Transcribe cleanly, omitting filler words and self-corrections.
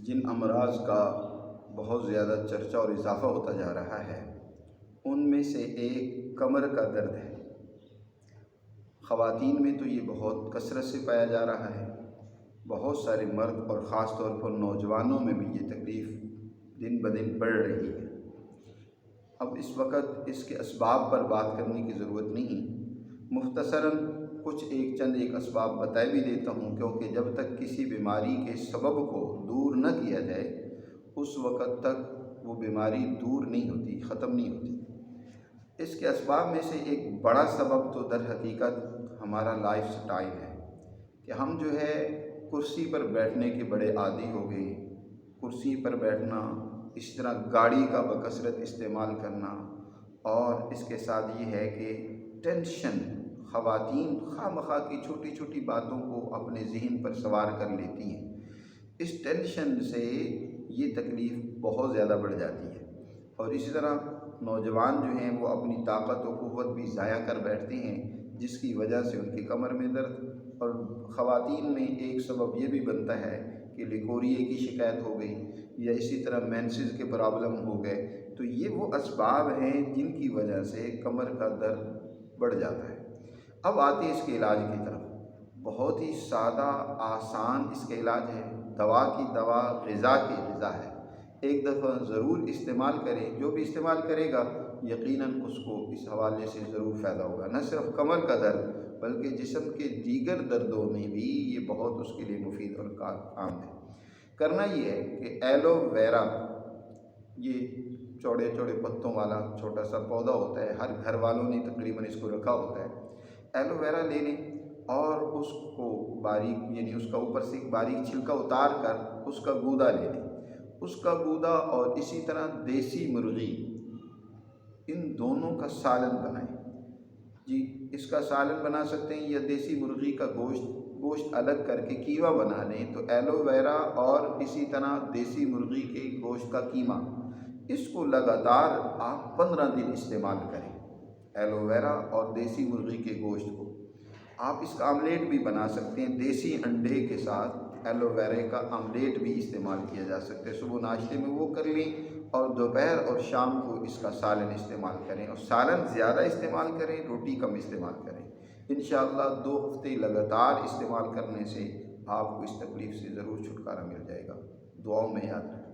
جن امراض کا بہت زیادہ چرچا اور اضافہ ہوتا جا رہا ہے ان میں سے ایک کمر کا درد ہے۔ خواتین میں تو یہ بہت کثرت سے پایا جا رہا ہے، بہت سارے مرد اور خاص طور پر نوجوانوں میں بھی یہ تکلیف دن بدن بڑھ رہی ہے۔ اب اس وقت اس کے اسباب پر بات کرنے کی ضرورت نہیں، مختصراً کچھ چند اسباب بتائے بھی دیتا ہوں، کیونکہ جب تک کسی بیماری کے سبب کو دور نہ کیا جائے اس وقت تک وہ بیماری دور نہیں ہوتی، ختم نہیں ہوتی۔ اس کے اسباب میں سے ایک بڑا سبب تو در حقیقت ہمارا لائف سٹائل ہے کہ ہم جو ہے کرسی پر بیٹھنے کے بڑے عادی ہو گئے۔ کرسی پر بیٹھنا، اس طرح گاڑی کا بکثرت استعمال کرنا، اور اس کے ساتھ یہ ہے کہ ٹینشن، خواتین خواہ مخواہ کی چھوٹی چھوٹی باتوں کو اپنے ذہن پر سوار کر لیتی ہیں۔ اس ٹینشن سے یہ تکلیف بہت زیادہ بڑھ جاتی ہے، اور اسی طرح نوجوان جو ہیں وہ اپنی طاقت و قوت بھی ضائع کر بیٹھتے ہیں، جس کی وجہ سے ان کی کمر میں درد، اور خواتین میں ایک سبب یہ بھی بنتا ہے کہ لیکوریے کی شکایت ہو گئی، یا اسی طرح مینسز کے پرابلم ہو گئے۔ تو یہ وہ اسباب ہیں جن کی وجہ سے کمر کا درد بڑھ جاتا ہے۔ اب آتے ہیں اس کے علاج کی طرف۔ بہت ہی سادہ آسان اس کا علاج ہے، دوا کی دوا، غذا کی غذا ہے۔ ایک دفعہ ضرور استعمال کریں، جو بھی استعمال کرے گا یقیناً اس کو اس حوالے سے ضرور فائدہ ہوگا۔ نہ صرف کمر کا درد بلکہ جسم کے دیگر دردوں میں بھی یہ بہت اس کے لیے مفید اور کام ہے۔ کرنا یہ ہے کہ ایلو ویرا، یہ چوڑے چوڑے پتوں والا چھوٹا سا پودا ہوتا ہے، ہر گھر والوں نے تقریباً اس کو رکھا ہوتا ہے۔ ایلو ویرا لے لیں اور اس کو باریک، یعنی اس کا اوپر سے ایک باریک چھلکا اتار کر اس کا گودا لے لیں۔ اس کا گودا اور اسی طرح دیسی مرغی، ان دونوں کا سالن بنائیں۔ جی، اس کا سالن بنا سکتے ہیں، یا دیسی مرغی کا گوشت الگ کر کے کیما بنا لیں۔ تو ایلو ویرا اور اسی طرح دیسی مرغی کے گوشت کا کیما، اس کو لگاتار آپ 15 دن استعمال کریں۔ ایلو ویرا اور دیسی مرغی کے گوشت کو آپ اس کا آملیٹ بھی بنا سکتے ہیں، دیسی انڈے کے ساتھ ایلو ویرے کا آملیٹ بھی استعمال کیا جا سکتا ہے۔ صبح ناشتے میں وہ کر لیں، اور دوپہر اور شام کو اس کا سالن استعمال کریں، اور سالن زیادہ استعمال کریں، روٹی کم استعمال کریں۔ انشاءاللہ 2 ہفتے لگاتار استعمال کرنے سے آپ کو اس تکلیف سے ضرور چھٹکارا مل جائے گا۔ دعاؤں میں یاد رکھیں۔